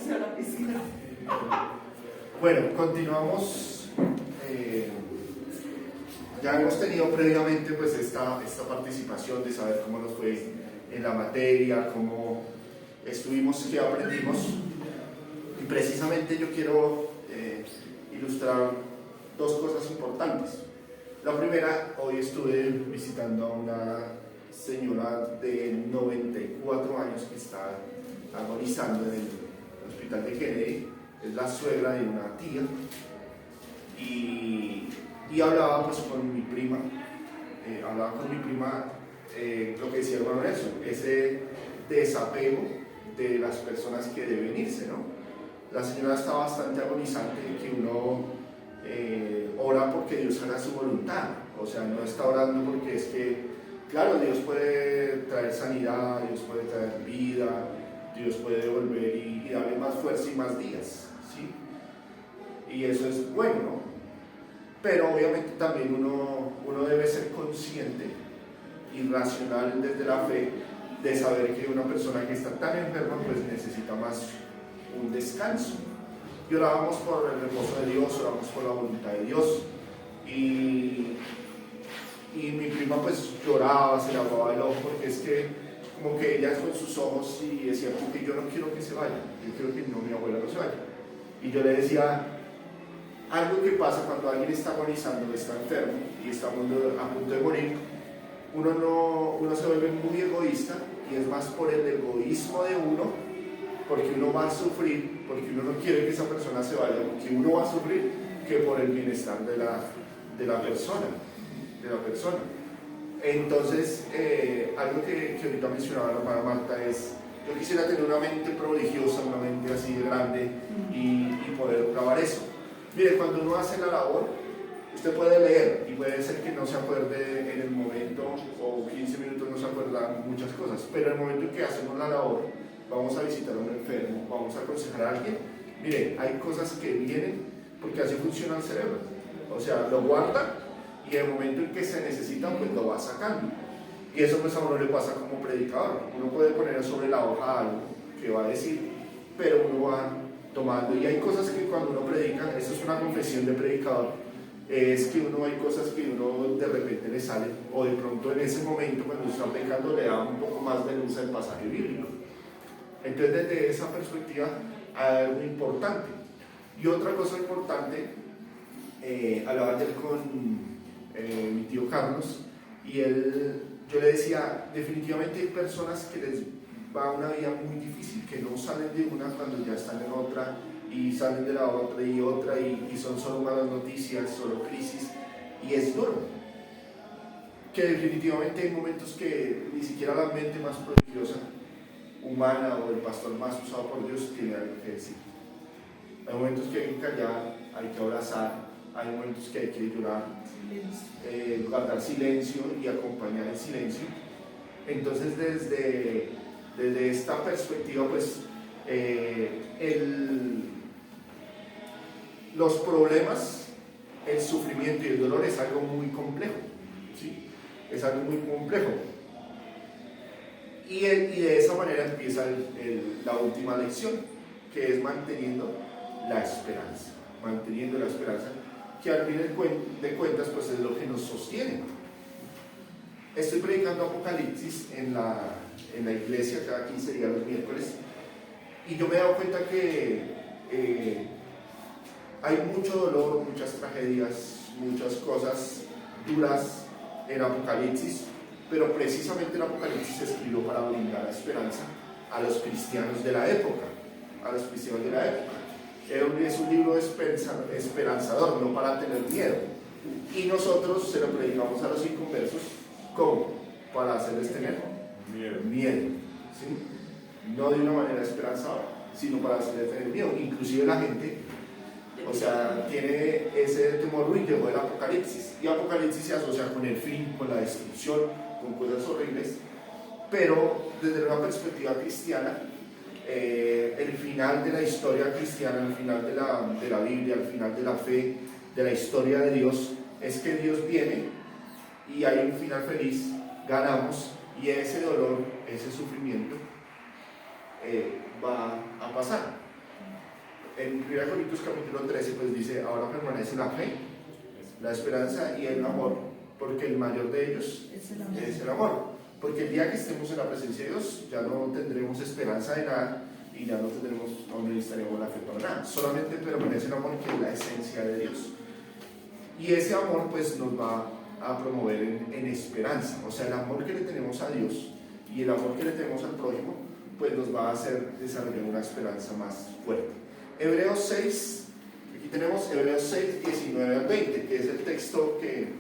lanzarse a la piscina. Bueno, continuamos. Ya hemos tenido previamente pues esta participación de saber cómo nos fue en la materia, cómo estuvimos, qué aprendimos. Y precisamente yo quiero ilustrar dos cosas importantes. La primera, hoy estuve visitando a una señora de 94 años que está agonizando en el hospital de Kennedy. Es la suegra de una tía. Y hablaba pues con mi prima. Lo que decía el hermano Nelson, ese desapego de las personas que deben irse, ¿no? La señora está bastante agonizante, que uno ora porque Dios haga su voluntad, o sea, no está orando porque es que, claro, Dios puede traer sanidad, Dios puede traer vida, Dios puede devolver y darle más fuerza y más días, ¿sí? Y eso es bueno, ¿no? Pero obviamente también uno debe ser consciente y racional desde la fe de saber que una persona que está tan enferma pues necesita más un descanso. Y orábamos por el reposo de Dios, orábamos por la voluntad de Dios. Y mi prima pues lloraba, se le aguaba el ojo, porque es que como que ella con sus ojos y decía, porque yo no quiero que se vaya, yo quiero que mi abuela no se vaya. Y yo le decía, algo que pasa cuando alguien está agonizando, está enfermo y está a punto de morir, uno se vuelve muy egoísta y es más por el egoísmo de uno, porque uno va a sufrir, porque uno no quiere que esa persona se vaya, porque uno va a sufrir, que por el bienestar de la persona. Entonces, algo que ahorita mencionaba la hermana Marta es, yo quisiera tener una mente prodigiosa, una mente así de grande y poder grabar eso. Mire, cuando uno hace la labor, usted puede leer y puede ser que no se acuerde en el momento o 15 minutos no se acuerdan muchas cosas, pero en el momento en que hacemos la labor, vamos a visitar a un enfermo, vamos a aconsejar a alguien, mire, hay cosas que vienen porque así funciona el cerebro, o sea, lo guarda y en el momento en que se necesita pues lo va sacando. Y eso pues a uno le pasa como predicador, uno puede poner sobre la hoja algo que va a decir, pero uno va tomando, y hay cosas que cuando uno predica, eso es una confesión de predicador, es que hay cosas que uno de repente le sale, o de pronto en ese momento cuando está predicando le da un poco más de luz al pasaje bíblico. Entonces desde esa perspectiva hay algo importante. Y otra cosa importante, hablaba ayer con mi tío Carlos, y yo le decía, definitivamente hay personas que les va una vida muy difícil, que no salen de una cuando ya están en otra, y salen de la otra y otra, y son solo malas noticias, solo crisis, y es duro. Que definitivamente hay momentos que ni siquiera la mente más prodigiosa, humana, o el pastor más usado por Dios tiene algo que decir. Hay momentos que hay que callar, hay que abrazar, hay momentos que hay que llorar, guardar silencio y acompañar el silencio. Entonces desde esta perspectiva pues los problemas, el sufrimiento y el dolor es algo muy complejo, ¿sí? Es algo muy complejo. Y de esa manera empieza la última lección, que es manteniendo la esperanza, que al fin de cuentas pues es lo que nos sostiene. Estoy predicando Apocalipsis en la iglesia cada 15 días los miércoles, y yo me he dado cuenta que hay mucho dolor, muchas tragedias, muchas cosas duras en Apocalipsis, pero precisamente el Apocalipsis se escribió para brindar esperanza a los cristianos de la época, Es un libro esperanzador, no para tener miedo, y nosotros se lo predicamos a los inconversos, ¿cómo? Para hacerles tener miedo, ¿sí? No de una manera esperanzadora, sino para hacerles tener miedo. Inclusive la gente, o sea, tiene ese temor, uy, llegó el Apocalipsis, y Apocalipsis se asocia con el fin, con la destrucción, con cosas horribles, pero desde una perspectiva cristiana, el final de la historia cristiana, el final de la Biblia, el final de la fe, de la historia de Dios, es que Dios viene y hay un final feliz, ganamos, y ese dolor, ese sufrimiento va a pasar. En 1 Corintios capítulo 13 pues dice, ahora permanece la fe, la esperanza y el amor, porque el mayor de ellos es el amor. Porque el día que estemos en la presencia de Dios ya no tendremos esperanza de nada y ya no necesitaremos la fe para nada. Solamente permanece el amor, que es la esencia de Dios. Y ese amor pues nos va a promover en esperanza. O sea, el amor que le tenemos a Dios y el amor que le tenemos al prójimo pues nos va a hacer desarrollar una esperanza más fuerte. Hebreos 6, aquí tenemos Hebreos 6, 19 al 20, que es el texto que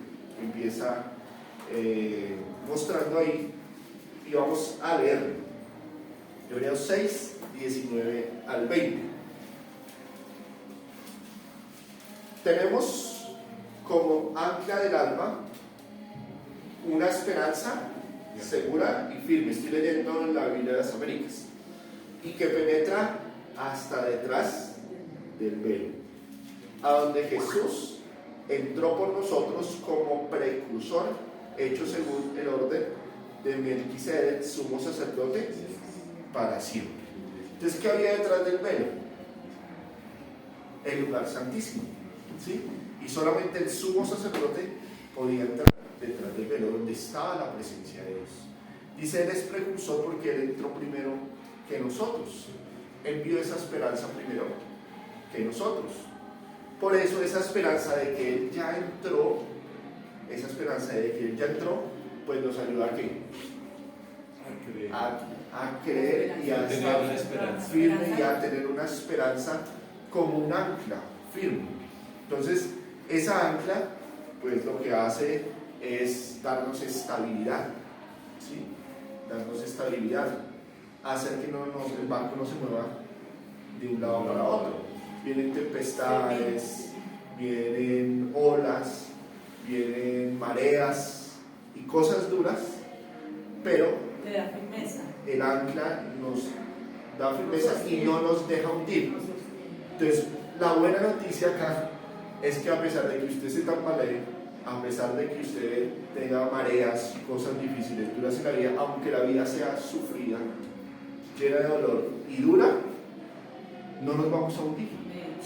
empieza mostrando ahí, y vamos a leer Hebreos 6, 19 al 20. Tenemos como ancla del alma una esperanza segura y firme. Estoy leyendo en la Biblia de las Américas, y que penetra hasta detrás del velo, a donde Jesús entró por nosotros como precursor, hecho según el orden de Melquisedec, sumo sacerdote para siempre. Entonces, ¿qué había detrás del velo? El lugar santísimo, ¿sí? Y solamente el sumo sacerdote podía entrar detrás del velo, donde estaba la presencia de Dios. Dice, Él es precursor porque Él entró primero que nosotros. Él vio esa esperanza primero que nosotros. Por eso esa esperanza de que Él ya entró, pues nos ayuda a ¿qué? A creer y a estar firme y a tener una esperanza como un ancla firme. Entonces, esa ancla, pues lo que hace es darnos estabilidad, ¿sí? Darnos estabilidad, hacer que el barco no se mueva de un lado para otro. Vienen tempestades, vienen olas, vienen mareas y cosas duras, pero te da firmeza. El ancla nos da firmeza y no nos deja hundir. Entonces, la buena noticia acá es que a pesar de que usted se tambalee, a pesar de que usted tenga mareas y cosas difíciles, duras en la vida, aunque la vida sea sufrida, llena de dolor y dura, no nos vamos a hundir,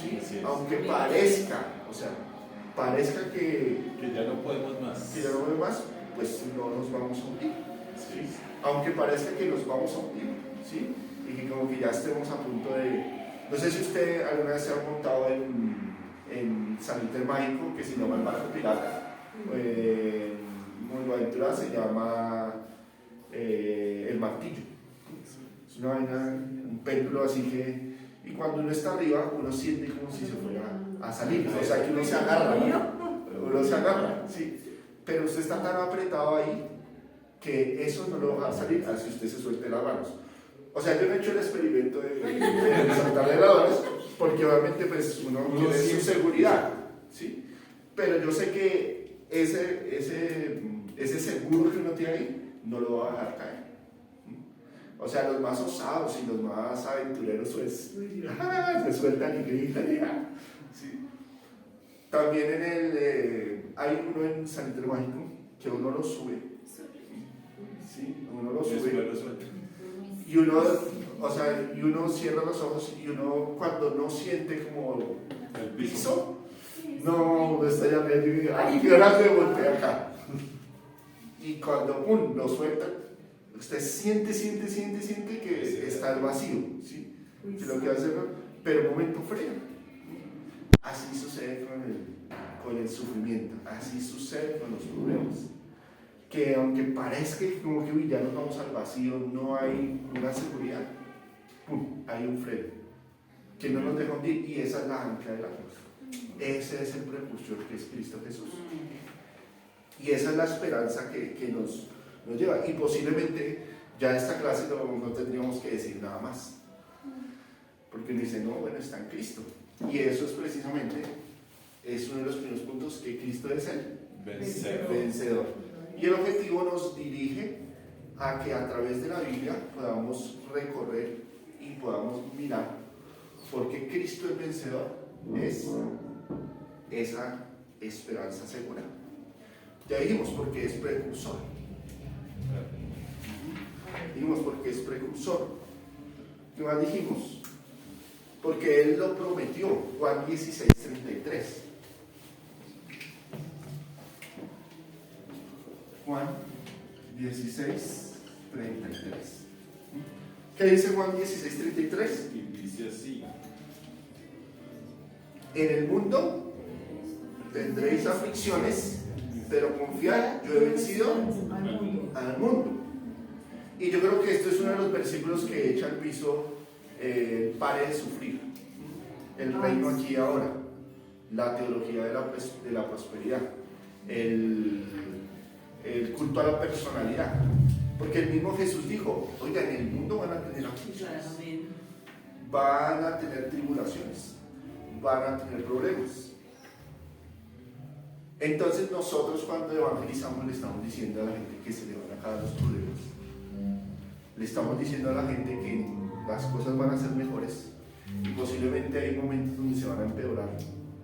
¿sí? Aunque parezca que ya no podemos más, pues no nos vamos a hundir, ¿sí? Aunque parezca que nos vamos a hundir, ¿sí? Y que como que ya estemos a punto de... No sé si usted alguna vez se ha montado en San Inter Mágico, que se llama el barco pirata, muy aventura, se llama el martillo. Es una vaina, un péndulo así que... Y cuando uno está arriba, uno siente como si se fuera a salir. O sea, que uno se agarra, ¿no? Uno se agarra, sí. Pero usted está tan apretado ahí que eso no lo va a salir así usted se suelte las manos. O sea, yo no he hecho el experimento de saltarle las manos, porque obviamente pues uno tiene su seguridad, ¿sí? Pero yo sé que ese seguro que uno tiene ahí no lo va a dejar caer. O sea, los más osados y los más aventureros pues se sueltan y gritan, ¿sí? También hay uno en San Inter Mágico que uno lo sube, ¿sí? Uno lo sube y uno cierra los ojos y uno cuando no siente como el piso, no, uno está ya medio y ay, qué hora me volteé acá. Y cuando uno lo suelta, usted siente que está el vacío, ¿sí? Que lo que hace, pero un momento frena. Así sucede con el sufrimiento, así sucede con los problemas. Que aunque parezca como que ya nos vamos al vacío, no hay una seguridad, ¡pum!, hay un freno que no nos deja hundir, y esa es la ancla de la cruz. Ese es el precursor que es Cristo Jesús. Y esa es la esperanza que nos lleva. Y posiblemente ya en esta clase no tendríamos que decir nada más. Porque uno dice, no, bueno, está en Cristo. Y eso es precisamente, es uno de los primeros puntos, que Cristo es el vencedor. Y el objetivo nos dirige a que a través de la Biblia podamos recorrer y podamos mirar por qué Cristo el vencedor es esa esperanza segura. Ya dijimos porque es precursor. Dijimos porque es precursor. ¿Qué más dijimos? porque Él lo prometió. Juan 16:33. Juan 16:33. ¿Qué dice Juan 16:33? Y dice así: En el mundo tendréis aflicciones, pero confiad, yo he vencido al mundo. Y yo creo que esto es uno de los versículos que echa al piso pare de sufrir. El reino aquí y ahora, la teología de la prosperidad, el culto a la personalidad. Porque el mismo Jesús dijo, oiga, en el mundo van a tener aflicciones, van a tener tribulaciones, van a tener problemas. Entonces nosotros cuando evangelizamos le estamos diciendo a la gente que se le van a acabar los problemas. Le estamos diciendo a la gente que las cosas van a ser mejores y posiblemente hay momentos donde se van a empeorar.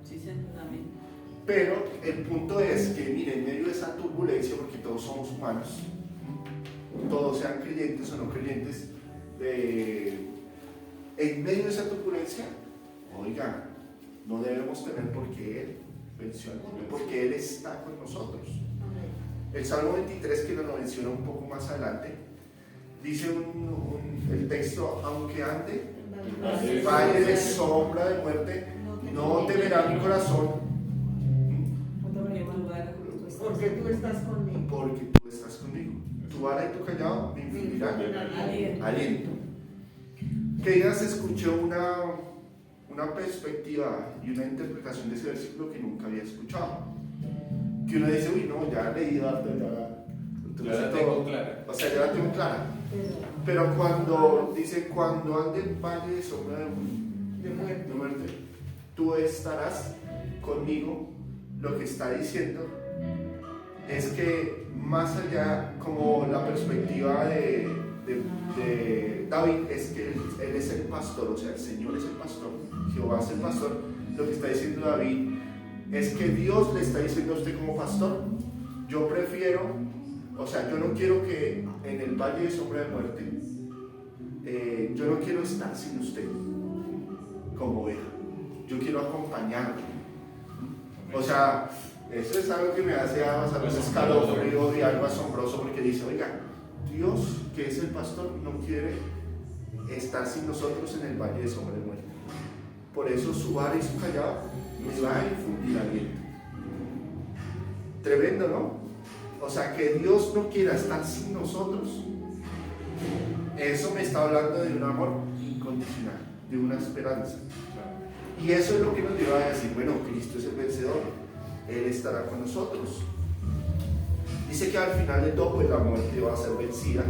Sí, amén. Pero el punto es que, miren, en medio de esa turbulencia, porque todos somos humanos, todos sean creyentes o no creyentes, en medio de esa turbulencia, oiga, no debemos temer porque Él venció al mundo, porque Él está con nosotros. El Salmo 23, que nos lo menciona un poco más adelante, dice el texto, aunque ande valle de sombra de muerte, no temerá mi corazón, porque tú estás conmigo. porque tú estás conmigo. Tu vara y tu callado me infundirán aliento. Que ya se escuchó una perspectiva y una interpretación de ese versículo que nunca había escuchado. Que uno dice, uy, no, ya he leído harto, ya la tengo clara. O sea, ya la tengo clara. Pero cuando dice, cuando ande el valle de sombra de muerte, tú estarás conmigo, lo que está diciendo es que más allá, como la perspectiva de David, es que él es el pastor, o sea, el Señor es el pastor, Jehová es el pastor. Lo que está diciendo David es que Dios le está diciendo a usted como pastor, yo prefiero, o sea, yo no quiero que en el valle de sombra de muerte, yo no quiero estar sin usted como oveja, yo quiero acompañarlo. O sea, eso es algo que me hace pasar un escalofrío y algo asombroso, porque dice, oiga, Dios, que es el pastor, no quiere estar sin nosotros en el valle de sombra de muerte. Por eso su vara y su callado me va a infundir aliento. Tremendo, ¿no? O sea, que Dios no quiera estar sin nosotros. Eso me está hablando de un amor incondicional, de una esperanza. Y eso es lo que nos lleva a decir, bueno, Cristo es el vencedor, Él estará con nosotros. Dice que al final de todo, pues la muerte va a ser vencida,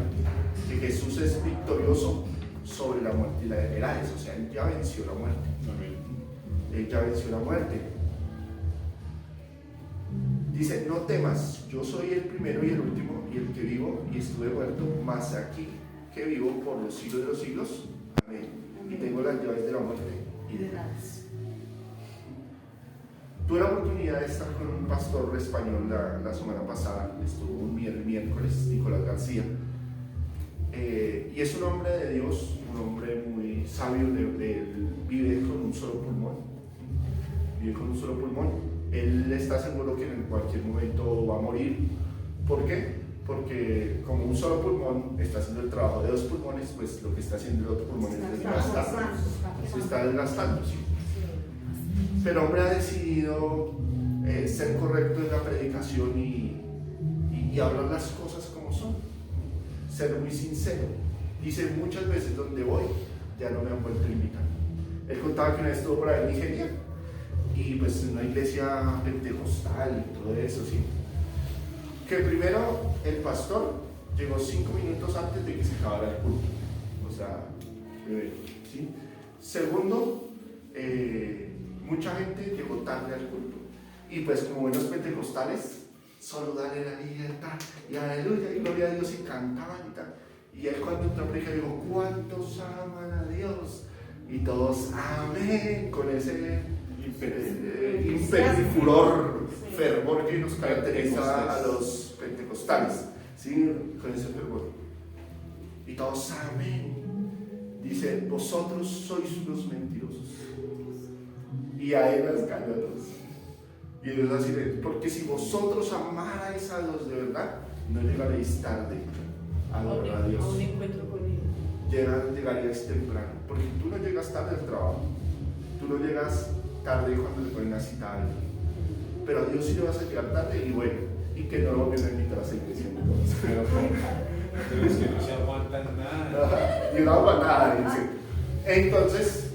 que Jesús es victorioso sobre la muerte y la Hades, o sea, Él ya venció la muerte. Él ya venció la muerte. Dice, no temas, yo soy el primero y el último y el que vivo y estuve muerto, mas aquí que vivo por los siglos de los siglos. Amén. Y tengo las llaves de la muerte y del Hades. Tuve la oportunidad de estar con un pastor español la semana pasada, estuvo el miércoles, Nicolás García, y es un hombre de Dios, un hombre muy sabio, vive con un solo pulmón, él está seguro que en cualquier momento va a morir. ¿Por qué? Porque como un solo pulmón está haciendo el trabajo de dos pulmones, pues lo que está haciendo el otro pulmón es desgastarlo, se está desgastando, ¿sí? Pero hombre ha decidido ser correcto en la predicación y hablar las cosas como son, ser muy sincero. Dice, muchas veces donde voy ya no me han vuelto a invitar. Él contaba que una vez estuvo por ahí en Nigeria y pues en una iglesia pentecostal y todo eso, ¿sí? Que primero el pastor llegó 5 minutos antes de que se acabara el culto, o sea, primero, ¿sí? Segundo, mucha gente llegó tarde al culto y pues como buenos pentecostales solo dale la libertad y aleluya y gloria a Dios y cantaban y tal, y él cuando entró a predicar dijo, ¿cuántos aman a Dios? Y todos amén, con ese imperio y furor, fervor que nos caracteriza a los pentecostales, ¿sí? Con ese fervor, y todos amén. Dice, vosotros sois los mentirosos y a Él las ganó a todos. Y Dios así, porque si vosotros amarais a Dios de verdad, no llegaréis tarde a adorar a Dios. A un encuentro con Él. Llegarías temprano, porque tú no llegas tarde al trabajo, tú no llegas tarde cuando te ponen a citar a alguien, pero a Dios sí le vas a llegar tarde y bueno, y que no lo volvieron a invitar a esa iglesia. Pero es que no se aguantan nada. Y no aguanta nada, dice. Entonces,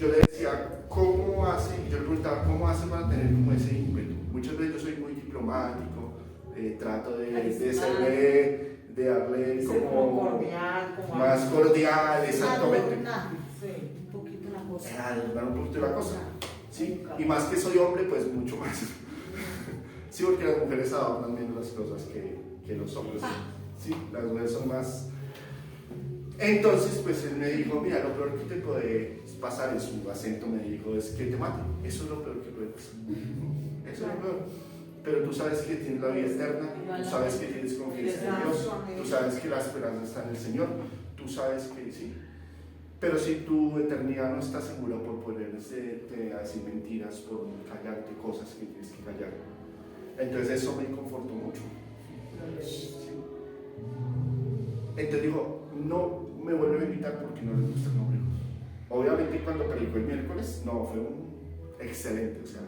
yo le decía, ¿cómo hace? Y yo le preguntaba, ¿cómo hace para tener como ese ímpetu? Muchas veces yo soy muy diplomático, trato de darle como cordial, como más cordial, exactamente. Sí. Un poquito la cosa. Dar un poquito la cosa, ¿sí? Y más que soy hombre, pues mucho más. Sí, porque las mujeres adornan menos las cosas que los hombres. Sí, las mujeres son más. Entonces, pues él me dijo, mira, lo peor que te puede pasar en su acento, me dijo, es que te maten. Eso es lo peor que puede pasar. Eso es lo peor. Pero tú sabes que tienes la vida eterna, tú sabes que tienes confianza en Dios, tú sabes que la esperanza está en el Señor, tú sabes que sí. Pero si tu eternidad no está segura por ponerte a decir mentiras, por callarte cosas que tienes que callar. Entonces eso me confortó mucho. Sí. Entonces dijo, no me vuelve a invitar porque no les gustan los hijos. Obviamente cuando predicó el miércoles, no, fue un excelente, o sea,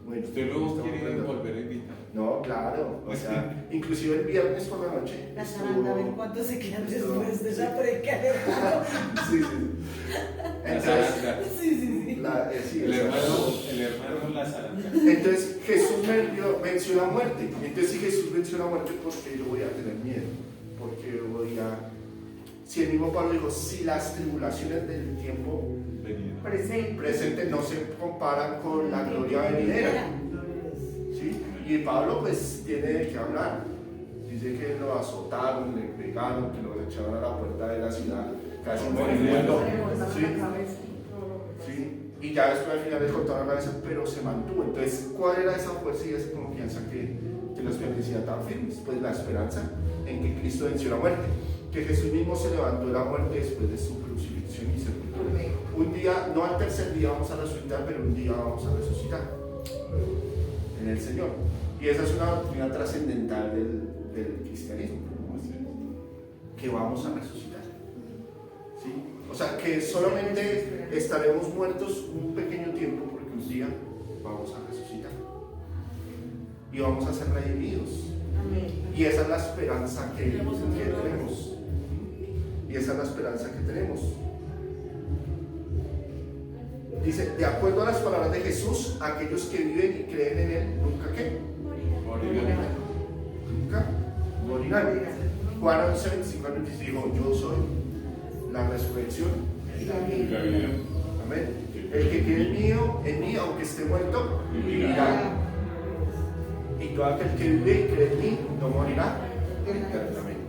bueno. ¿Usted luego quiere volver a invitar? No, claro, o sea, inclusive el viernes por la noche. La zaranda, a ver cuánto se quedan después de esa predica. Sí, sí. La Entonces, zaranda. sí, El hermano la zaranda. entonces Jesús venció la muerte. Entonces si Jesús venció la muerte, ¿por qué yo voy a tener miedo? Porque yo voy a... Si el mismo Pablo dijo, si las tribulaciones del tiempo presente no se comparan con la gloria venidera. ¿Sí? Y Pablo pues tiene de qué hablar. Dice que lo azotaron, le pegaron, que lo echaron a la puerta de la ciudad, casi muriendo. ¿Sí? ¿Sí? Y ya después al final le cortaron la cabeza, pero se mantuvo. Entonces, ¿cuál era esa fuerza y esa confianza que los permanecía tan firmes? Pues la esperanza en que Cristo venció la muerte, que Jesús mismo se levantó de la muerte después de su crucifixión y sepultura. Un día, no al tercer día vamos a resucitar, pero un día vamos a resucitar en el Señor. Y esa es una doctrina trascendental del cristianismo, que vamos a resucitar. ¿Sí? O sea, que solamente estaremos muertos un pequeño tiempo, porque un día vamos a resucitar. Y vamos a ser redimidos. Y esa es la esperanza que tenemos. Y esa es la esperanza que tenemos. Dice, de acuerdo a las palabras de Jesús, aquellos que viven y creen en Él, ¿nunca qué? Nunca morirán. Juan 11, 25 dijo, yo soy la resurrección y la vida. Amén. El que cree en mí, aunque esté muerto, vivirá. Y todo aquel que vive y cree en mí, no morirá eternamente.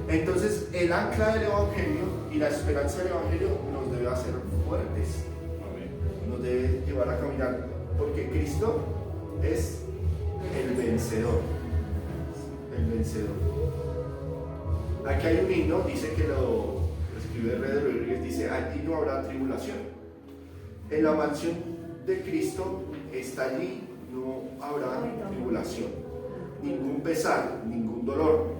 Entonces, el ancla del Evangelio y la esperanza del Evangelio nos debe hacer fuertes, nos debe llevar a caminar, porque Cristo es el vencedor. El vencedor. Aquí hay un himno, dice que lo escribe Rey Rodríguez, dice, allí no habrá tribulación. En la mansión de Cristo está allí, no habrá tribulación, ningún pesar, ningún dolor.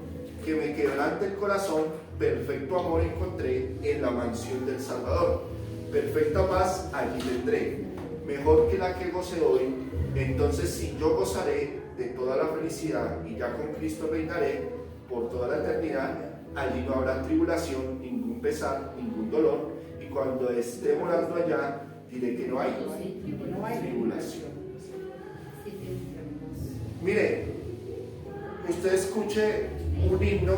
Que me quebrante el corazón, perfecto amor encontré en la mansión del Salvador. Perfecta paz allí tendré, mejor que la que gocé hoy. Entonces sí, yo gozaré de toda la felicidad y ya con Cristo reinaré por toda la eternidad. Allí no habrá tribulación, ningún pesar, ningún dolor. Y cuando esté morando allá, diré que no hay tribulación. Mire, usted escuche un himno,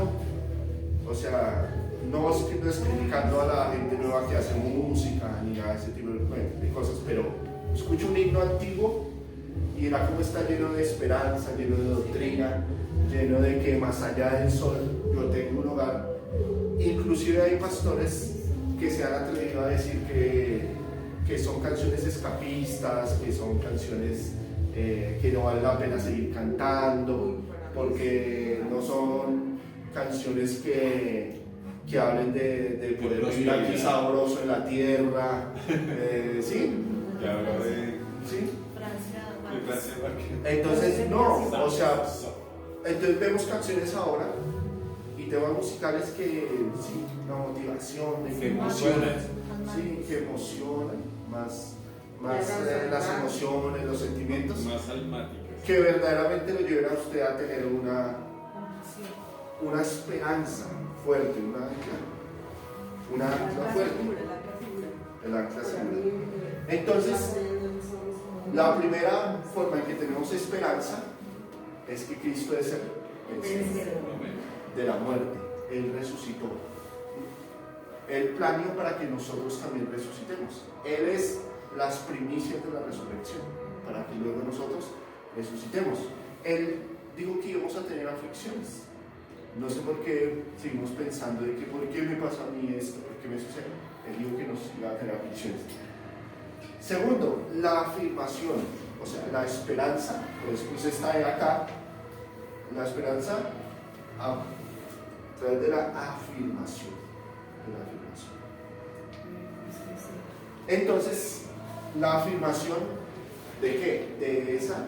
o sea, no es criticando a la gente nueva que hace música ni a ese tipo de cosas, pero escucha un himno antiguo y verá cómo está lleno de esperanza, lleno de doctrina, lleno de que más allá del sol yo tengo un hogar. Inclusive hay pastores que se han atrevido a decir que son canciones escapistas, que son canciones que no vale la pena seguir cantando, porque no son canciones que que hablen de poder vivir aquí sabroso en la tierra, ¿sí? Ya habló de ¿Sí? Francia Márquez. Entonces, no, o sea, entonces vemos canciones ahora y temas musicales que, sí, una motivación, de que emocionan, sí, que emocionan, más las emociones, los sentimientos, Más almáticas. que verdaderamente lo lleven a usted a tener una esperanza fuerte, una ancla fuerte, el ancla segura. Entonces, la primera forma en que tenemos esperanza es que Cristo es el vencedor de la muerte. Él resucitó. Él planeó para que nosotros también resucitemos. Él es las primicias de la resurrección, para que luego nosotros resucitemos. Él dijo que íbamos a tener aflicciones. No sé por qué seguimos pensando de que por qué me pasa a mí esto, por qué me sucede. Él dijo que nos iba a tener aflicciones. Segundo, la afirmación, o sea, la esperanza, pues está ahí acá, la esperanza a través de la afirmación. Entonces, la afirmación ¿de qué? De esa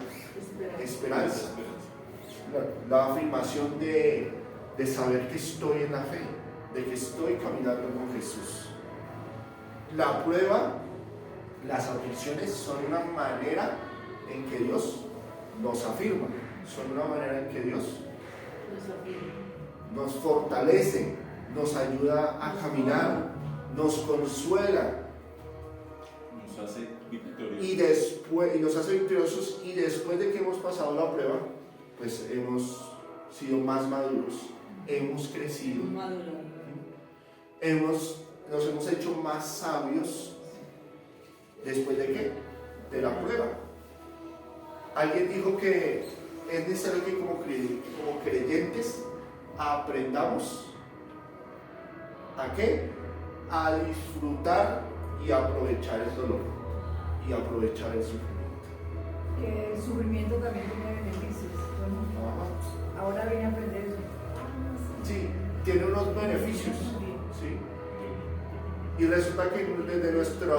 esperanza. La afirmación de saber que estoy en la fe, de que estoy caminando con Jesús. La prueba, las aflicciones son una manera en que Dios nos afirma, son una manera en que Dios nos fortalece, nos ayuda a caminar, nos consuela Nos hace victoriosos. y nos hace victoriosos, y después de que hemos pasado la prueba, pues hemos sido más maduros, hemos crecido, nos hemos hecho más sabios. ¿Después de qué? De la prueba. Alguien dijo que es necesario que como creyentes aprendamos ¿a qué? A disfrutar y aprovechar el dolor y aprovechar el sufrimiento. Que el sufrimiento también tiene beneficios. Bueno, ahora viene a aprender eso. Sí, tiene unos beneficios. ¿Sí? Y resulta que desde nuestra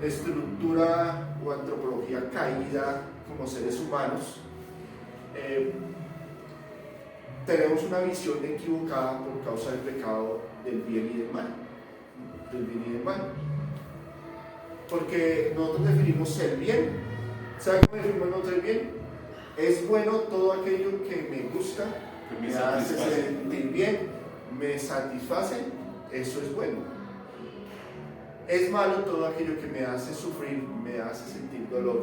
estructura o antropología caída como seres humanos, tenemos una visión equivocada por causa del pecado del bien y del mal. Del bien y del mal. Porque nosotros definimos el bien. ¿Saben cómo definimos nosotros el bien? Es bueno todo aquello que me gusta, Que me hace sentir bien, me satisface, eso es bueno. Es malo todo aquello que me hace sufrir, me hace sentir dolor.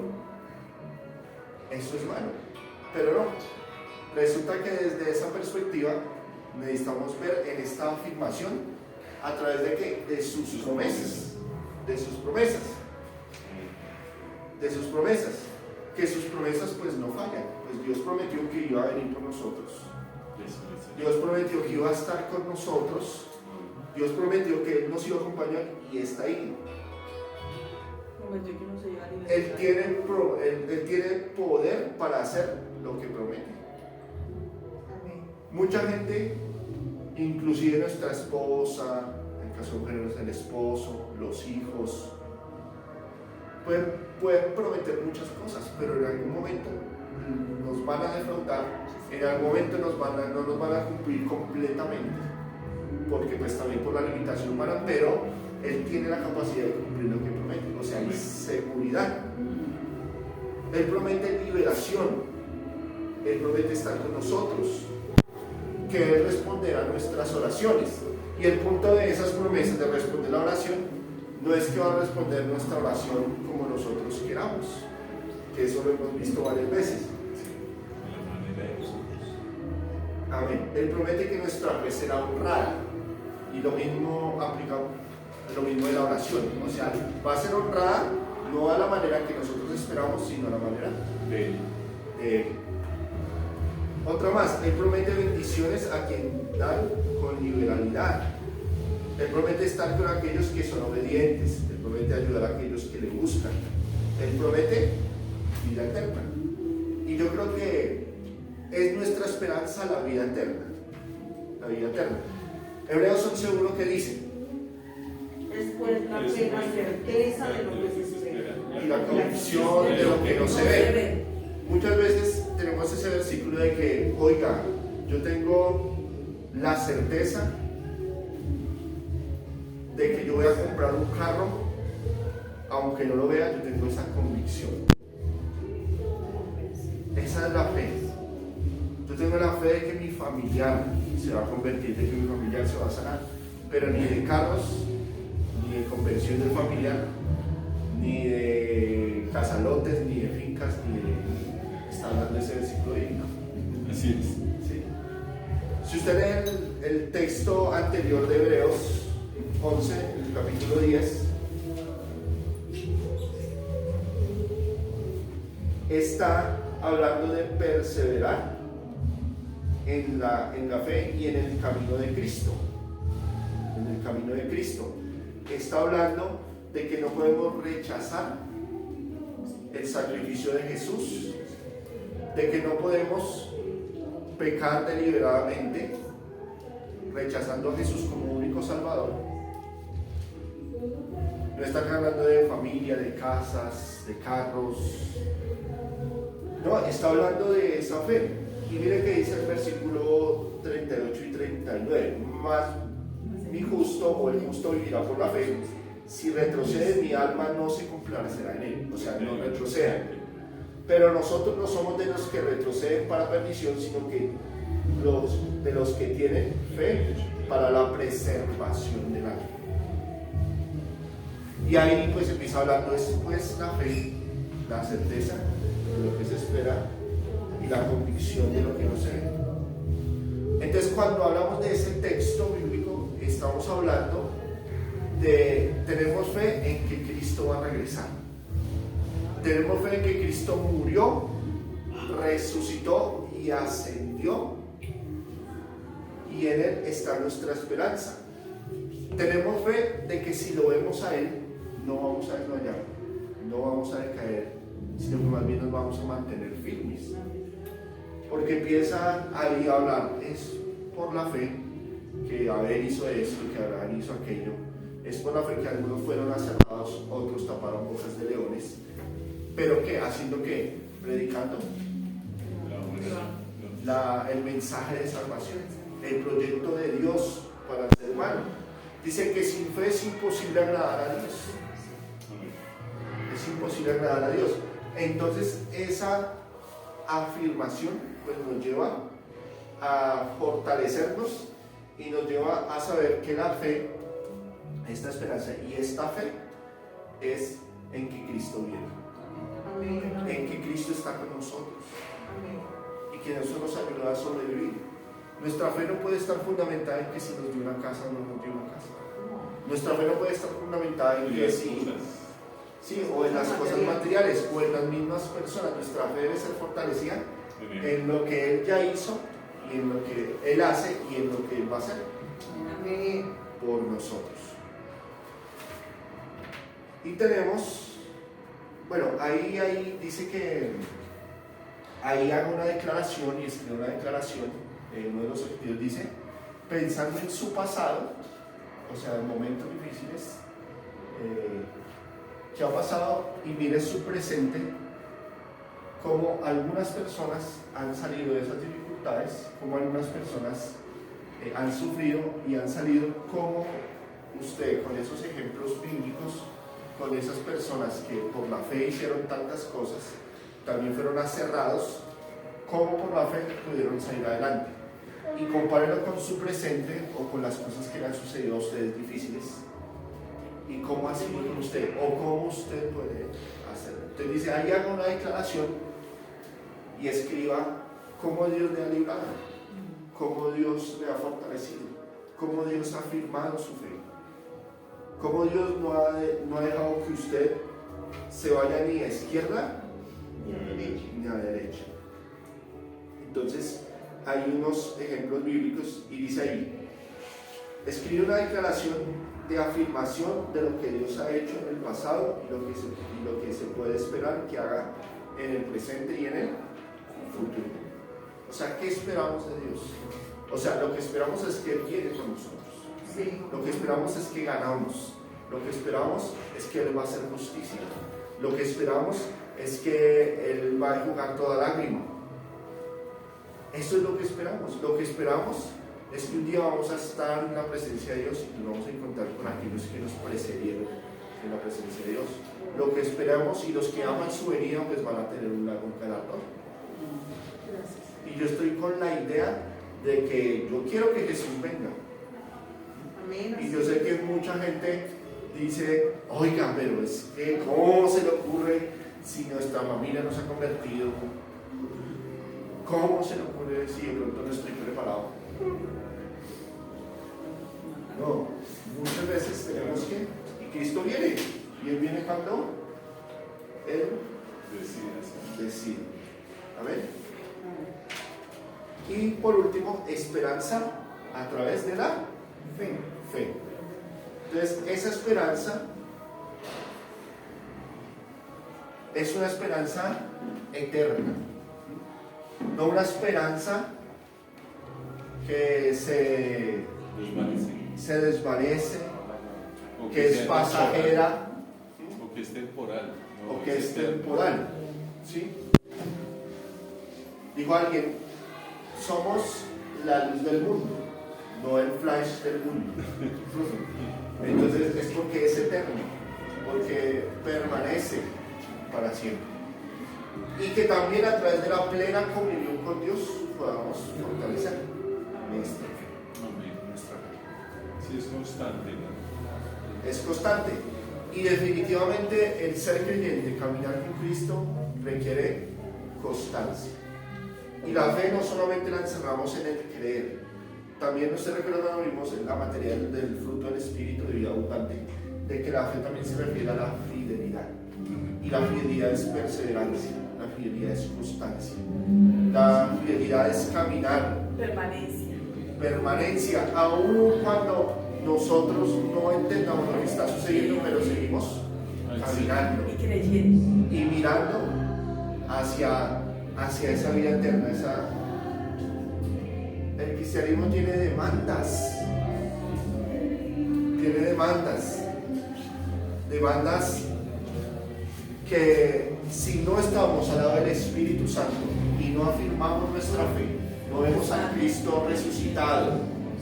Eso es malo. Pero no. Resulta que desde esa perspectiva necesitamos ver en esta afirmación a través de ¿qué? De sus promesas. De sus promesas. De sus promesas. Que sus promesas pues no fallan. Pues Dios prometió que iba a venir por nosotros. Dios prometió que iba a estar con nosotros. Dios prometió que Él nos iba a acompañar y está ahí. Él tiene poder para hacer lo que promete. Mucha gente, inclusive nuestra esposa, en caso de mujeres el esposo, los hijos, pueden prometer muchas cosas, pero en algún momento nos van a defraudar, en algún momento no nos van a cumplir completamente, porque pues también por la limitación humana, pero Él tiene la capacidad de cumplir lo que promete, o sea, hay seguridad. Él promete liberación, Él promete estar con nosotros, que Él responderá a nuestras oraciones. Y el punto de esas promesas de responder la oración no es que va a responder nuestra oración como nosotros queramos, que eso lo hemos visto varias veces. Amén. Él promete que nuestra fe será honrada, y lo mismo aplica lo mismo de la oración, o sea, va a ser honrada no a la manera que nosotros esperamos, sino a la manera de Él. Otra más, Él promete bendiciones a quien dan con liberalidad. Él promete estar con aquellos que son obedientes. Él promete ayudar a aquellos que le buscan. Él promete vida eterna. Y yo creo que es nuestra esperanza la vida eterna. La vida eterna. Hebreos 11:1 que dice, Es pues la fe, la certeza de lo que se espera. y la convicción de lo que no se ve. Muchas veces tenemos ese versículo de que, oiga, yo tengo la certeza de que yo voy a comprar un carro, aunque no lo vea, yo tengo esa convicción. Esa es la fe. Yo tengo la fe de que mi familiar se va a convertir, de que mi familiar se va a sanar, pero ni de carros, ni de conversión del familiar, ni de casalotes, ni de fincas, ni de... Está hablando de ese versículo bíblico. Así es. ¿Sí? Si usted lee el texto anterior de Hebreos 11, el capítulo 10, está hablando de perseverar en la fe y en el camino de Cristo. En el camino de Cristo. Está hablando de que no podemos rechazar el sacrificio de Jesús, de que no podemos pecar deliberadamente, rechazando a Jesús como único Salvador. No está hablando de familia, de casas, de carros. No, está hablando de esa fe. Y mire que dice el versículo 38 y 39. Más mi justo o el justo vivirá por la fe. Si retrocede mi alma no se complacerá en él. O sea, no retroceda. Pero nosotros no somos de los que retroceden para perdición, sino que de los que tienen fe para la preservación del alma. Y ahí pues empieza hablando después la fe, la certeza de lo que se espera y la convicción de lo que no se ve. Entonces cuando hablamos de ese texto bíblico, estamos hablando de, tenemos fe en que Cristo va a regresar. Tenemos fe en que Cristo murió, resucitó y ascendió, y en Él está nuestra esperanza. Tenemos fe de que si lo vemos a Él, no vamos a desmayar, no vamos a decaer, sino que más bien nos vamos a mantener firmes. Porque empieza ahí a hablar, es por la fe que Abel hizo esto, que Abraham hizo aquello, es por la fe que algunos fueron acertados, otros taparon bocas de leones. ¿Pero qué? ¿Haciendo qué? Predicando el mensaje de salvación, el proyecto de Dios para el ser humano. Dice que sin fe es imposible agradar a Dios. Es imposible agradar a Dios. Entonces esa afirmación pues nos lleva a fortalecernos y nos lleva a saber que la fe, esta esperanza y esta fe es en que Cristo viene. En que Cristo está con nosotros y que eso nos ayuda a sobrevivir. Nuestra fe no puede estar fundamentada en que si nos dio una casa o no nos dio una casa. Nuestra fe no puede estar fundamentada en que sí, o en las cosas materiales o en las mismas personas. Nuestra fe debe ser fortalecida en lo que Él ya hizo y en lo que Él hace y en lo que Él va a hacer por nosotros. Y tenemos, bueno, ahí dice que ahí hago una declaración y escribe una declaración. Uno de los objetivos dice, pensando en su pasado, o sea, en momentos difíciles que ha pasado, y mire su presente, como algunas personas han salido de esas dificultades, como algunas personas han sufrido y han salido, como usted con esos ejemplos bíblicos, con esas personas que por la fe hicieron tantas cosas, también fueron aserrados, como por la fe pudieron salir adelante. Y compárenlo con su presente o con las cosas que le han sucedido a ustedes difíciles y cómo ha sido con usted o cómo usted puede hacerlo. Entonces dice, ahí haga una declaración y escriba cómo Dios le ha librado, cómo Dios le ha fortalecido, cómo Dios ha afirmado su fe, cómo Dios no ha dejado que usted se vaya ni a izquierda ni a derecha. Entonces hay unos ejemplos bíblicos y dice ahí, escribe una declaración de afirmación de lo que Dios ha hecho en el pasado y lo que se puede esperar que haga en el presente y en el futuro. O sea, ¿qué esperamos de Dios? O sea, lo que esperamos es que Él viene con nosotros. Sí. Lo que esperamos es que ganamos. Lo que esperamos es que Él va a hacer justicia. Lo que esperamos es que Él va a enjugar toda lágrima. Eso es lo que esperamos. Lo que esperamos es que un día vamos a estar en la presencia de Dios y nos vamos a encontrar con aquellos que nos precedieron en la presencia de Dios. Lo que esperamos, y los que aman su venida pues van a tener un galardón. Gracias. Y yo estoy con la idea de que yo quiero que Jesús venga. Amén. Y yo sé que mucha gente dice, oiga, pero es que ¿cómo se le ocurre si nuestra familia nos ha convertido? ¿Cómo se le ocurre si de pronto no estoy preparado? No, muchas veces tenemos que, y Cristo viene, y Él viene cuando Él decide. Amén. Y por último, esperanza a través de la fe. Entonces, esa esperanza es una esperanza eterna, no una esperanza que se desvanece, O que es sea pasajera, temporal, o que es temporal. No, o que es temporal. ¿Sí? Dijo alguien, somos la luz del mundo, no el flash del mundo. Entonces es porque es eterno, porque permanece para siempre. Y que también a través de la plena comunión con Dios podamos fortalecer nuestra fe. Amén. Nuestra fe. Sí, es constante, ¿no? Es constante. Y definitivamente el ser creyente, caminar con Cristo, requiere constancia. Y la fe no solamente la encerramos en el creer, también nos recuerda, lo vimos en la materia del fruto del Espíritu de vida abundante, de que la fe también se refiere a la fidelidad. Y la fidelidad es perseverancia, la fidelidad es constancia, la fidelidad es caminar, permanencia, aun cuando nosotros no entendamos lo que está sucediendo, pero seguimos caminando Y creyendo. y mirando hacia esa vida eterna. El cristianismo tiene demandas, que si no estamos al lado del Espíritu Santo y no afirmamos nuestra fe, no vemos al Cristo resucitado,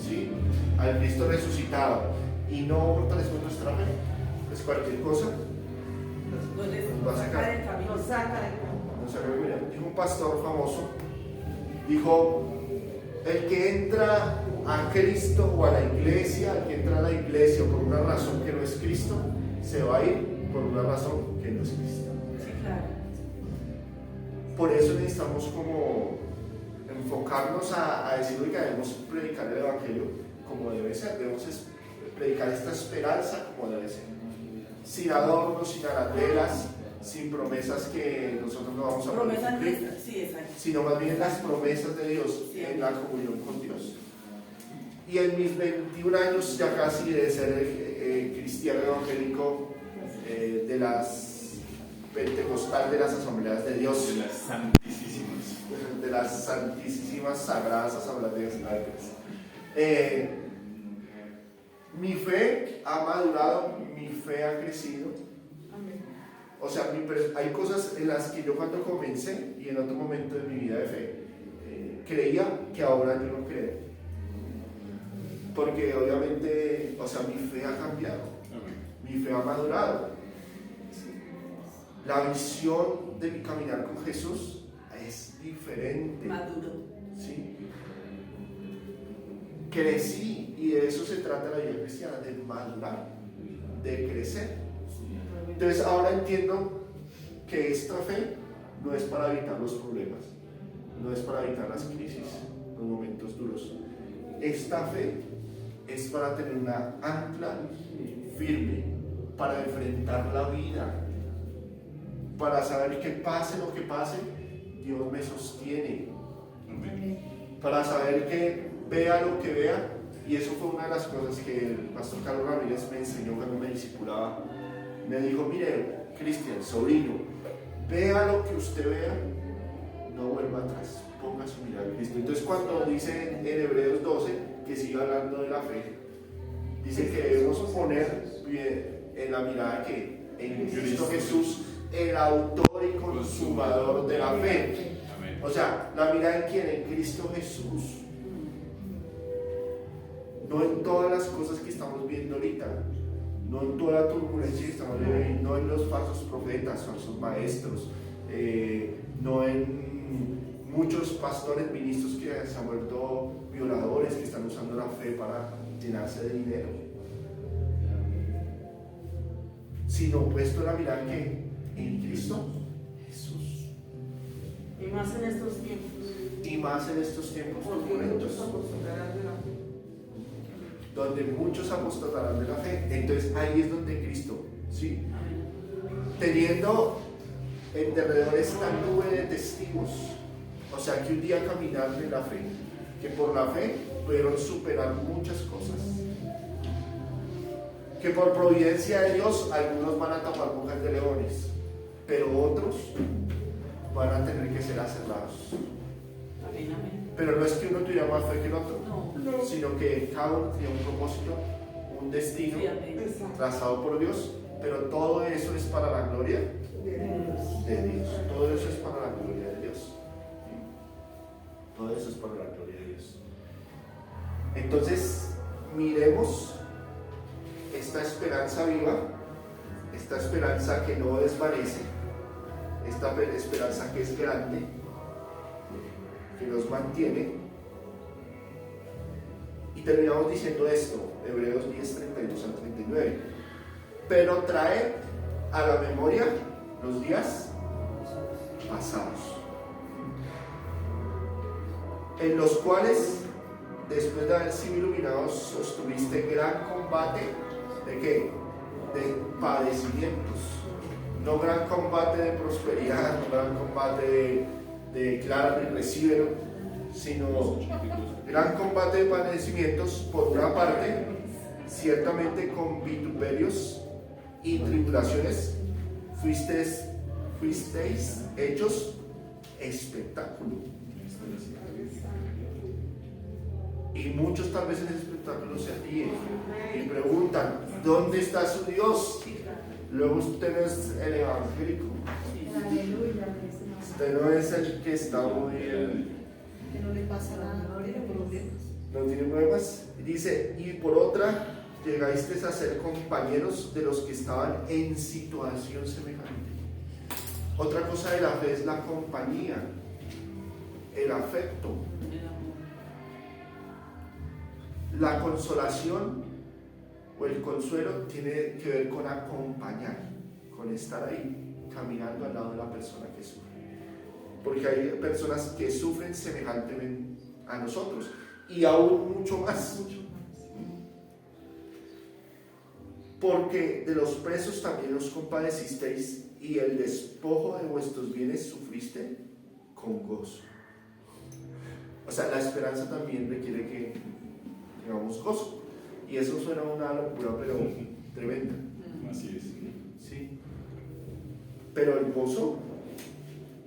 ¿sí? Al Cristo resucitado, y no fortalecemos nuestra fe, pues cualquier cosa nos va a sacar. Nos saca de campo. O sea, mira, dijo un pastor famoso, dijo, el que entra a Cristo o a la iglesia, el que entra a la iglesia por una razón que no es Cristo, se va a ir por una razón que no es Cristo. Sí, claro. Por eso necesitamos como enfocarnos a decir, oiga, debemos predicar el Evangelio como debe ser, debemos predicar esta esperanza como debe ser, sin adornos, sin arandelas, sin promesas que nosotros no vamos a poder cumplir, Sí, exacto. sino más bien las promesas de Dios Sí. en la comunión con Dios. Y en mis 21 años ya casi de ser cristiano evangélico, de las pentecostal, de las asambleas de Dios, De las santísimas. de las santísimas sagradas asambleas de Dios, mi fe ha madurado, mi fe ha crecido. O sea, hay cosas en las que yo cuando comencé y en otro momento de mi vida de fe creía que ahora yo no creo, porque obviamente, o sea, mi fe ha cambiado, mi fe ha madurado. La visión de mi caminar con Jesús es diferente. Maduro. ¿Sí? Crecí, y de eso se trata la vida cristiana, de madurar, de crecer. Entonces ahora entiendo que esta fe no es para evitar los problemas, no es para evitar las crisis, los momentos duros. Esta fe es para tener una ancla firme, para enfrentar la vida, para saber que pase lo que pase, Dios me sostiene, para saber que vea lo que vea. Y eso fue una de las cosas que el pastor Carlos Ramírez me enseñó cuando me discipulaba. Me dijo, mire, Cristian, sobrino, vea lo que usted vea, no vuelva atrás, ponga su mirada en Cristo. Entonces cuando dice en Hebreos 12 que siga hablando de la fe, Dice que debemos poner en la mirada que en Cristo Jesús, el autor y consumador de la fe. Amén. O sea, la mirada en quién, en Cristo Jesús. No en todas las cosas que estamos viendo ahorita, no en toda la turbulencia que estamos viendo, no en los falsos profetas, falsos maestros, no en muchos pastores, ministros que se han vuelto violadores, que están usando la fe para llenarse de dinero, sino puesto la mirada en Cristo Jesús. Y más en estos tiempos. Y más en estos tiempos Porque turbulentos, muchos apostolarán de la fe. donde muchos apostatarán de la fe. Entonces ahí es donde Cristo, ¿sí? Teniendo en derredor esta nube de testigos, o sea que un día caminaron en la fe, que por la fe pudieron superar muchas cosas, que por providencia de Dios algunos van a tapar bocas de leones, pero otros van a tener que ser aserrados. Amén, amén. Pero no es que uno tuviera más fe que el otro, No. sino que cada uno tenía un propósito, un destino Exacto. trazado por Dios, pero todo eso es para la gloria de Dios. Todo eso es para la gloria de Dios. Todo eso es para la gloria de Dios. Entonces, miremos esta esperanza viva, esta esperanza que no desvanece, esta esperanza que es grande, que nos mantiene. Y terminamos diciendo esto, Hebreos 10, 32 al 39. Pero trae a la memoria los días pasados, en los cuales, después de haber sido iluminados, sostuviste gran combate. ¿De qué? De padecimientos. No gran combate de prosperidad, no gran combate de declarar y recibir, sino gran combate de padecimientos. Por una parte, ciertamente con vituperios y tribulaciones fuisteis hechos espectáculo. Y muchos tal vez en ese espectáculo se ríen y preguntan, ¿dónde está su Dios? Luego usted no es el evangélico, Aleluya. usted no es el que está muy Que no le pasa nada, no tiene problemas. no tiene problemas. Dice, y por otra, llegasteis a ser compañeros de los que estaban en situación semejante. Otra cosa de la fe es la compañía, el afecto, la consolación o el consuelo tiene que ver con acompañar, con estar ahí, caminando al lado de la persona que sufre. Porque hay personas que sufren semejantemente a nosotros y aún mucho más. Porque de los presos también os compadecisteis y el despojo de vuestros bienes sufriste con gozo. O sea, la esperanza también requiere que tengamos gozo. Y eso suena a una locura, pero tremenda. Así es. ¿Sí? Pero el gozo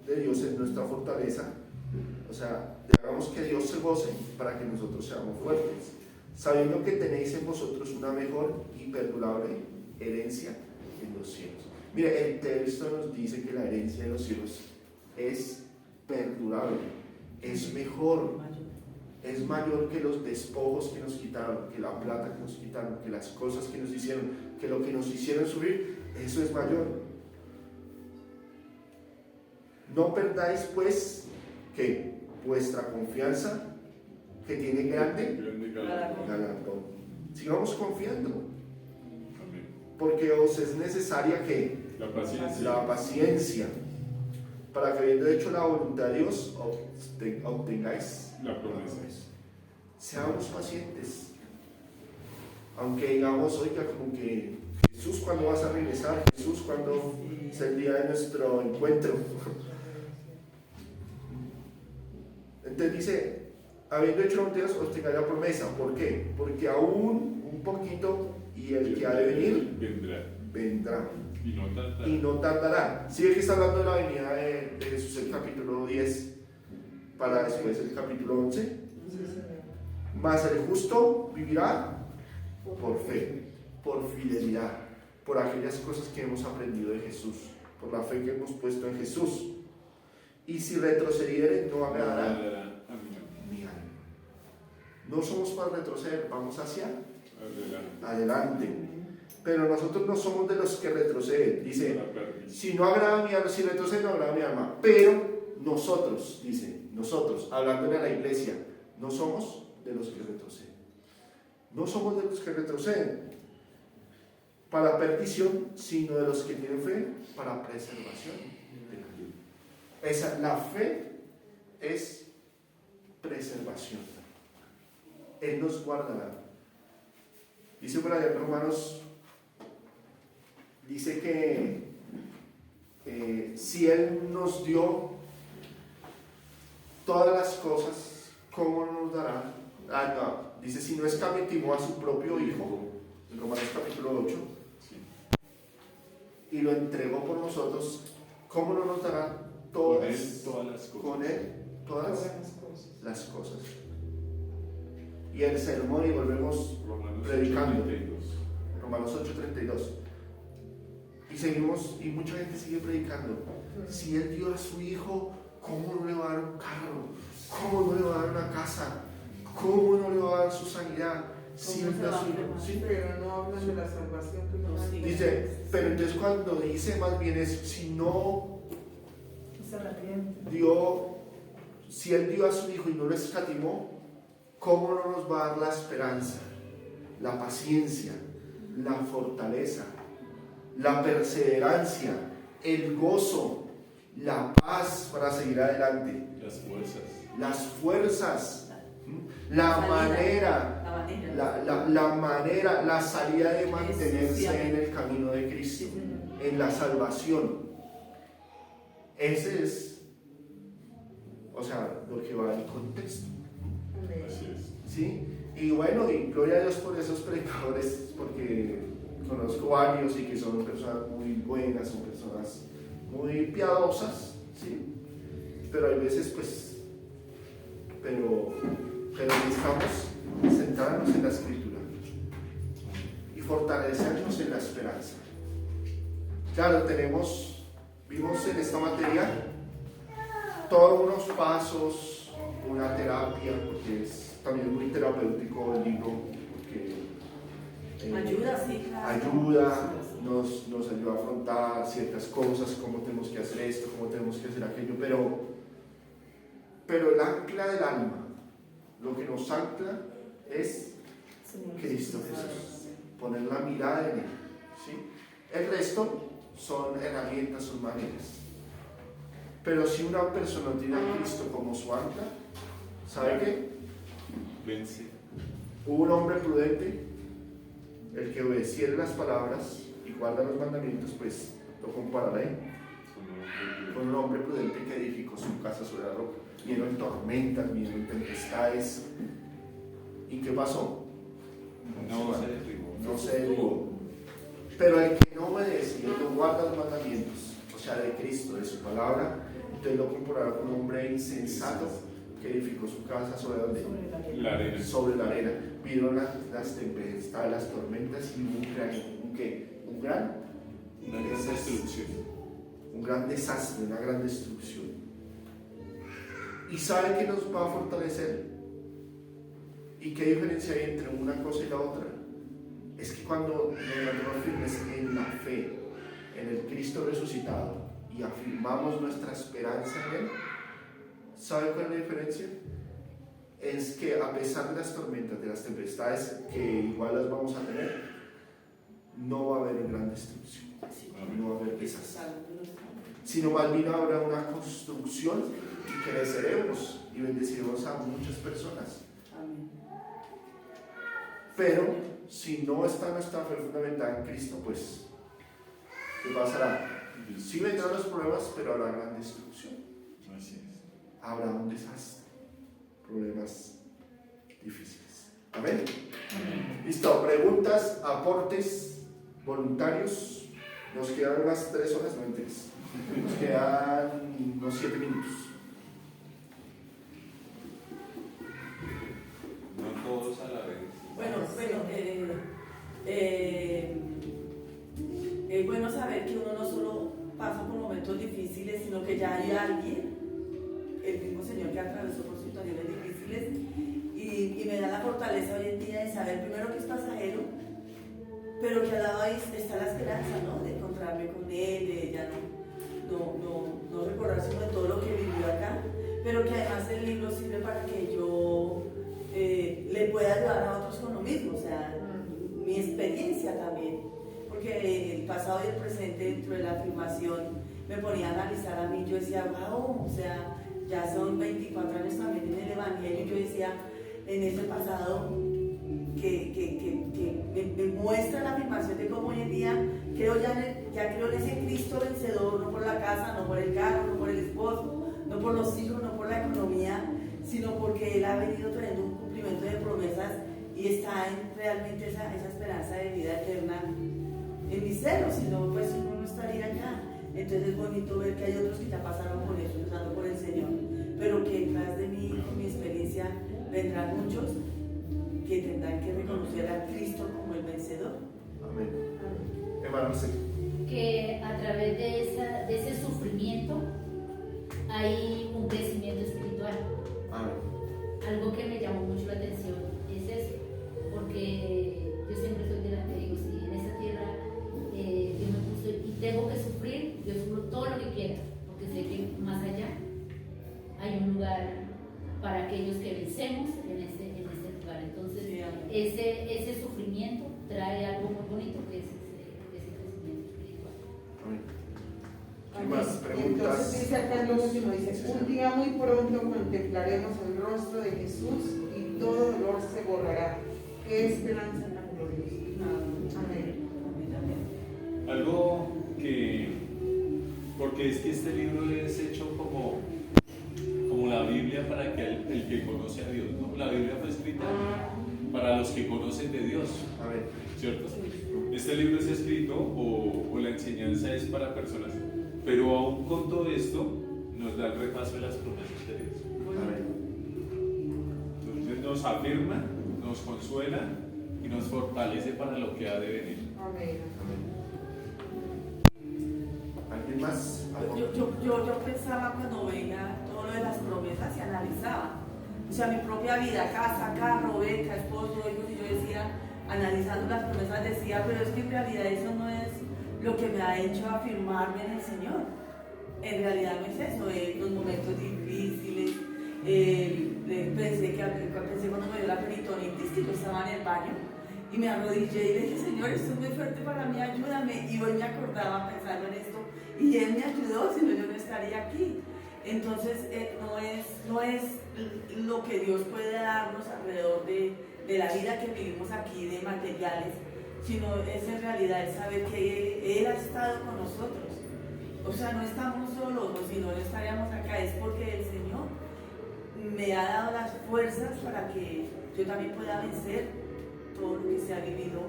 de Dios es nuestra fortaleza. O sea, hagamos que Dios se goce para que nosotros seamos fuertes, sabiendo que tenéis en vosotros una mejor y perdurable herencia en los cielos. Mire, el texto nos dice que la herencia de los cielos es perdurable, es mejor, es mayor que los despojos que nos quitaron, que la plata que nos quitaron, que las cosas que nos hicieron, que lo que nos hicieron sufrir. Eso es mayor. No perdáis pues que vuestra confianza, que tiene grande galardón. Sigamos confiando, Amén. porque os es necesaria que la paciencia, para que habiendo hecho la voluntad de Dios obtengáis La promesa. Seamos pacientes, aunque digamos, oiga, como que Jesús, ¿cuándo vas a regresar? Jesús, ¿cuándo es el día de nuestro encuentro? Entonces dice, habiendo hecho la voluntad de Dios, obtengáis la promesa. ¿Por qué? Porque aún un poquito y el que ha de venir vendrá y no tardará. Sigue que está hablando de la venida de Jesús, el capítulo 10 para después el capítulo 11. Mas el justo vivirá por fe, por fidelidad, por aquellas cosas que hemos aprendido de Jesús, por la fe que hemos puesto en Jesús. Y si retrocediere, no agradará mi alma. No somos para retroceder, vamos hacia adelante. Pero nosotros no somos de los que retroceden. Dice, si no agrada mi alma, si retrocede, no agrada mi alma. Pero nosotros, dice, nosotros, hablándole a la iglesia, no somos de los que retroceden. No somos de los que retroceden para perdición, sino de los que tienen fe para preservación de la vida. La fe es preservación. Él nos guardará. Dice por allá en Romanos, dice que si Él nos dio todas las cosas, ¿cómo nos dará? No, dice, si no escatimó a su propio Hijo, en Romanos capítulo 8, y lo entregó por nosotros, ¿cómo no nos dará todas las cosas? Con Él todas las cosas. Y el sermón, y volvemos predicando, Romanos 8:32. Y seguimos, y mucha gente sigue predicando. Si Él dio a su Hijo, ¿cómo no le va a dar un carro? ¿Cómo no le va a dar una casa? ¿Cómo no le va a dar su sanidad? Si Él dio a su Hijo. ¿Sí? Pero no hablan de la salvación que nos Dice, pero entonces cuando dice más bien es, si no dio, si Él dio a su Hijo y no lo escatimó, ¿cómo no nos va a dar la esperanza, la paciencia, la fortaleza, la perseverancia, el gozo, la paz para seguir adelante? Las fuerzas, la manera, la salida de mantenerse en el camino de Cristo, en la salvación. Ese es, o sea, lo que va en contexto. ¿Sí? Y bueno, y gloria a Dios por esos predicadores, porque conozco varios y que son personas muy buenas, son personas muy piadosas, ¿sí? Pero hay veces pero necesitamos centrarnos en la Escritura y fortalecernos en la esperanza. Claro, vimos en esta materia todos unos pasos, una terapia, porque es también muy terapéutico el libro, porque ayuda, nos ayuda a afrontar ciertas cosas, cómo tenemos que hacer esto, cómo tenemos que hacer aquello, pero el ancla del alma, lo que nos ancla es Cristo Jesús, poner la mirada en Él, ¿sí? El resto son herramientas, son maneras. Pero si una persona tiene a Cristo como su ancla, ¿sabe qué? Vence. Hubo un hombre prudente, el que obedeciera las palabras y guarda los mandamientos, pues lo compararé con un hombre prudente que edificó su casa sobre la roca. Vinieron tormentas, vinieron tempestades. ¿Y qué pasó? No se derribó. Pero el que no obedece y no guarda los mandamientos, o sea, de Cristo, de su palabra, entonces lo comparará con un hombre insensato que edificó su casa sobre donde? Sobre la arena. Vieron las tempestades, las tormentas y un gran desastre, una gran destrucción. ¿Y sabe qué nos va a fortalecer? ¿Y qué diferencia hay entre una cosa y la otra? Es que cuando nos mantenemos firmes en la fe, en el Cristo resucitado, y afirmamos nuestra esperanza en Él, ¿sabe cuál es la diferencia? Es que a pesar de las tormentas, de las tempestades, que igual las vamos a tener, no va a haber gran destrucción, no va a haber desastre, sino más bien habrá una construcción y creceremos y bendeciremos a muchas personas. Pero si no está nuestra fe fundamentada en Cristo, pues ¿qué pasará? Sí vendrán los problemas, pero habrá gran destrucción. Habrá un desastre, problemas difíciles. Amén. Listo, preguntas, aportes, voluntarios. Nos quedan unas 3 horas, no mentiras. Nos quedan unos 7 minutos. No todos a la vez. Bueno, es bueno saber que uno no solo pasa por momentos difíciles, sino que ya hay alguien, el mismo Señor que atravesó por situaciones difíciles, y me da la fortaleza hoy en día de saber primero que es pasajero, pero que al lado ahí está la esperanza, ¿no? De encontrarme con Él, de ya no recordar sino de todo lo que vivió acá, pero que además el libro sirve para que yo le pueda ayudar a otros con lo mismo, o sea, mi experiencia también, porque el pasado y el presente dentro de la afirmación me ponía a analizar a mí, yo decía, wow, o sea, ya son 24 años también en el Evangelio, y yo decía, en ese pasado que me muestra la afirmación de cómo hoy en día creo ya creo en ese Cristo vencedor, no por la casa, no por el carro, no por el esposo, no por los hijos, no por la economía, sino porque Él ha venido trayendo un cumplimiento de promesas y está en realmente esa esperanza de vida eterna en mi ser, o si no, pues uno no estaría allá. Entonces es bonito ver que hay otros que ya pasaron por eso, empezando por el Señor, pero que detrás de mí, con mi experiencia, vendrán muchos que tendrán que reconocer a Cristo como el vencedor. Amén. Hermano, sí. Que a través de ese sufrimiento hay un crecimiento espiritual. Amén. Algo que me llamó mucho la atención es eso, porque yo siempre estoy delante de Dios y en esa tierra yo me puse y tengo que sufrir, yo sufro todo lo que quiera, porque sé que más allá hay un lugar para aquellos que vencemos en este lugar. Entonces, ese sufrimiento trae algo muy bonito que es ese crecimiento espiritual. Amén. ¿Qué más preguntas? Entonces dice acá lo último, dice, un día muy pronto contemplaremos el rostro de Jesús y todo dolor se borrará. Qué esperanza tan gloriosa. Amén. Algo que, porque es que este libro es hecho como la Biblia para que el que conoce a Dios, ¿no? La Biblia fue escrita para los que conocen de Dios, Amén. ¿cierto? Este libro es escrito o la enseñanza es para personas, pero aún con todo esto nos da el repaso de las promesas de Dios. Amén. Entonces nos afirma, nos consuela y nos fortalece para lo que ha de venir. Amén. ¿Alguien más? Yo pensaba cuando veía todo lo de las promesas y analizaba, o sea, mi propia vida, casa, carro, beca, esposo, hijos, y yo decía, analizando las promesas decía, pero es que en realidad eso no es lo que me ha hecho afirmarme en el Señor. En realidad no es eso, los momentos difíciles, pensé cuando me dio la peritonitis que yo estaba en el baño y me arrodillé y le dije, Señor, esto es muy fuerte para mí, ayúdame. Y hoy me acordaba pensando en esto y Él me ayudó, si no yo no estaría aquí. Entonces no es lo que Dios puede darnos alrededor de la vida que vivimos aquí, de materiales, sino es en realidad el saber que Él ha estado con nosotros. O sea, no estamos solos, o si no estaríamos acá, es porque el Señor me ha dado las fuerzas para que yo también pueda vencer todo lo que se ha vivido.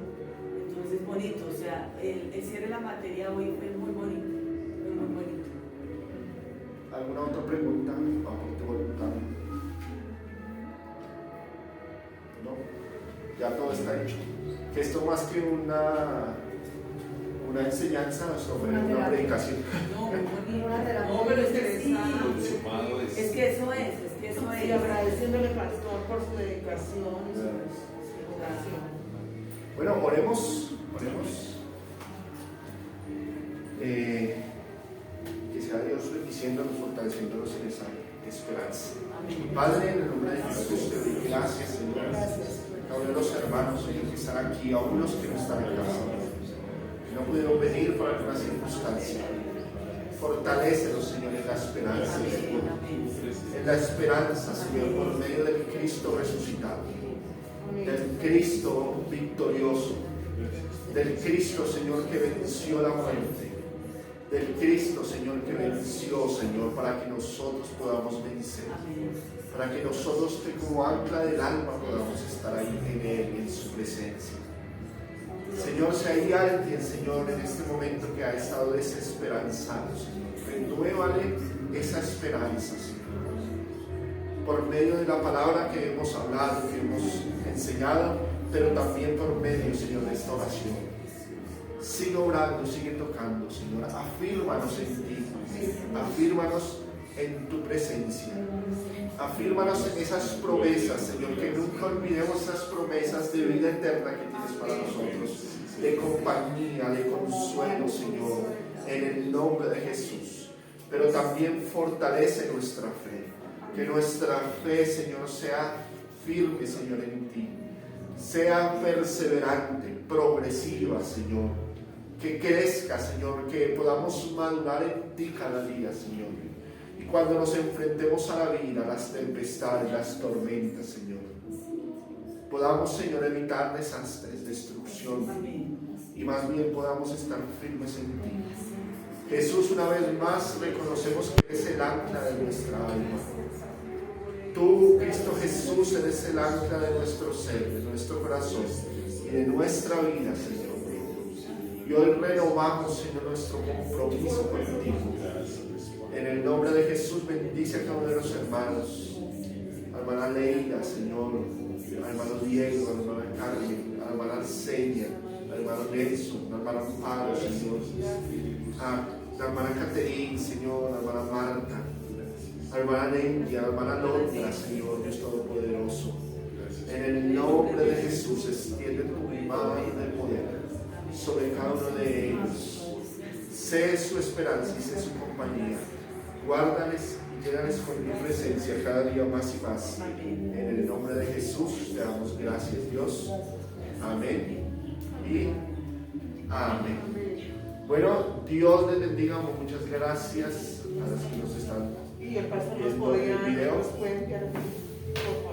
Entonces es bonito, o sea, el cierre de la materia hoy fue muy bonito, fue muy bonito. ¿Alguna otra pregunta? Aporte voluntario. ¿No? Ya todo está hecho. Que esto más que una enseñanza, una predicación. No, muy bonito. Una terapia. No, pero es que sí. Consumado es. Es que eso es Y agradeciéndole, pastor, por su dedicación y su oración. Bueno, oremos. Que sea Dios bendiciéndonos, fortaleciéndonos en esa esperanza. Padre, en el nombre de Jesús, te doy gracias, Señor. A uno de los hermanos, Señor, que están aquí, aún los que no están en casa, que no pudieron venir por alguna circunstancia. Fortalécelos, Señor, en la esperanza, Señor. En la esperanza, Señor, por medio del Cristo resucitado, del Cristo victorioso, del Cristo, Señor, que venció la muerte, del Cristo, Señor, que venció, Señor, para que nosotros podamos vencer, para que nosotros, como ancla del alma, podamos estar ahí en Él, en su presencia. Señor, si hay alguien, Señor, en este momento que ha estado desesperanzado, Señor, renuévale esa esperanza, Señor, por medio de la palabra que hemos hablado, que hemos enseñado, pero también por medio, Señor, de esta oración. Sigue obrando, sigue tocando, Señor. Afírmanos en ti. Afírmanos en tu presencia. Afírmanos en esas promesas, Señor, que nunca olvidemos esas promesas de vida eterna que tienes para nosotros, de compañía, de consuelo, Señor, en el nombre de Jesús. Pero también fortalece nuestra fe, que nuestra fe, Señor, sea firme, Señor, en ti, sea perseverante, progresiva, Señor, que crezca, Señor, que podamos madurar en ti cada día, Señor. Y cuando nos enfrentemos a la vida, a las tempestades, las tormentas, Señor, podamos, Señor, evitar desastres, destrucción, y más bien podamos estar firmes en ti. Jesús, una vez más reconocemos que eres el ancla de nuestra alma. Tú, Cristo Jesús, eres el ancla de nuestro ser, de nuestro corazón y de nuestra vida, Señor. Y hoy renovamos, Señor, nuestro compromiso contigo. En el nombre de Jesús, bendice a cada uno de los hermanos. A la hermana Leila, Señor, al hermano Diego, a la hermana Carmen, a la hermana Arcelia, al hermano Nelson, al hermano Amparo, Señor, a la hermana Caterine, Señor, a la hermana Marta, a la hermana Nendia, a la hermana Londra, Señor, Dios Todopoderoso. En el nombre de Jesús, extiende tu mano de poder sobre cada uno de ellos. Sé su esperanza y sé su compañía. Guárdales y llénales con tu presencia cada día más y más. En el nombre de Jesús te damos gracias, Dios. Amén y amén. Bueno, Dios les bendiga. Muchas gracias a los que nos están Y el pastor nos viendo el video. puede enviar, por favor.